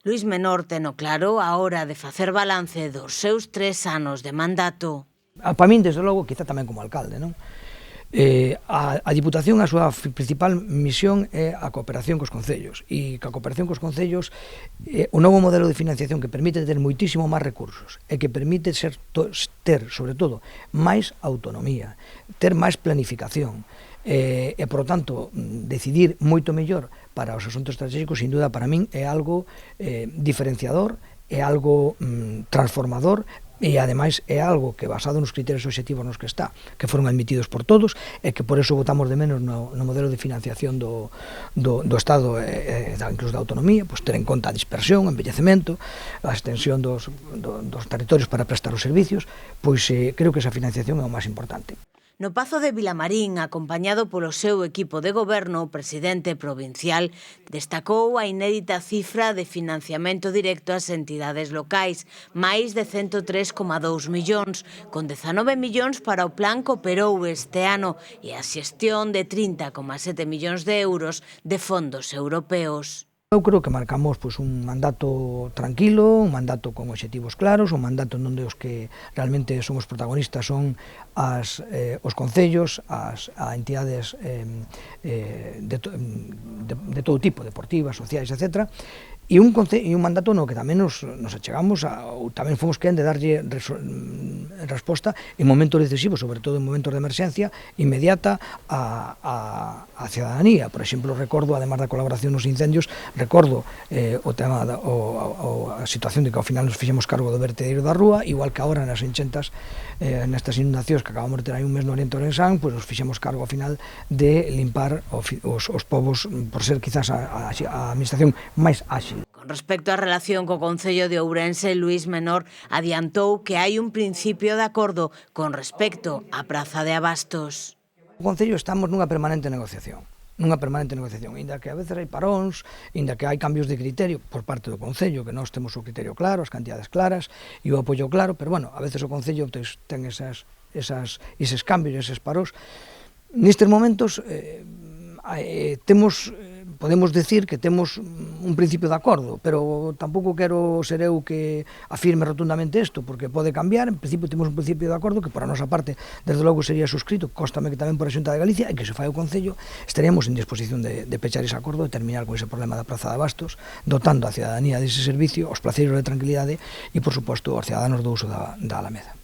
Luís Menor teno claro a hora de facer balance dos seus 3 anos de mandato. Para min, desde logo, quizá tamén como alcalde, non? A Diputación, a súa principal misión é a cooperación cos concellos, e que a cooperación cos concellos o novo modelo de financiación que permite ter moitísimo máis recursos e que permite ter, sobre todo, máis autonomía, ter máis planificación e, por tanto, decidir moito mellor para os asuntos estratégicos, sin duda, para min é algo diferenciador, é algo transformador, e ademais é algo que, basado nos criterios obxectivos nos que está, que foron admitidos por todos, e que por eso votamos de menos no modelo de financiación do Estado e incluso da autonomía, pois ter en conta a dispersión, o envellecemento, a extensión dos territorios para prestar os servicios, pois creo que esa financiación é o máis importante. No Pazo de Vilamarín, acompañado polo seu equipo de goberno, o presidente provincial destacou a inédita cifra de financiamento directo ás entidades locais, máis de 103,2 millóns, con 19 millóns para o plan que operou este ano e a xestión de 30,7 millóns de euros de fondos europeos. Eu creo que marcamos un mandato tranquilo, un mandato con obxectivos claros, un mandato onde os que realmente son os protagonistas son os concellos, as entidades de todo tipo, deportivas, sociais, etc., e un mandato no que tamén nos achegamos, ou tamén fomos quen de darlle resposta en momentos decisivos, sobre todo en momentos de emerxencia inmediata á cidadanía. Por exemplo, recordo, además da colaboración nos incendios, recordo o tema a situación de que ao final nos fixemos cargo do vertedeiro da rúa, igual que agora nas enxentas, nestas inundacións que acabamos de ter aí un mes no Oriente Ourensán, pois nos fixemos cargo ao final de limpar os povos, por ser quizás a administración máis áxil. Con respecto á relación co Concello de Ourense, Luís Menor adiantou que hai un principio de acordo con respecto á praza de abastos. O Concello estamos nunha permanente negociación, inda que a veces hai paróns, inda que hai cambios de criterio por parte do Concello, que nós temos o criterio claro, as cantidades claras e o apoio claro, pero, bueno, a veces o Concello ten eses cambios, eses paróns. Nestes momentos podemos decir que temos un principio de acordo, pero tampouco quero ser eu que afirme rotundamente isto, porque pode cambiar. En principio temos un principio de acordo que por a nosa parte, desde logo, sería suscrito, cóstame que tamén por a Xunta de Galicia, e que se fai o Concello, estaríamos en disposición de pechar ese acordo e terminar con ese problema da praza de abastos, dotando a cidadanía dese servicio, os placeiros de tranquilidade e, por suposto, aos ciudadanos do uso da Alameda.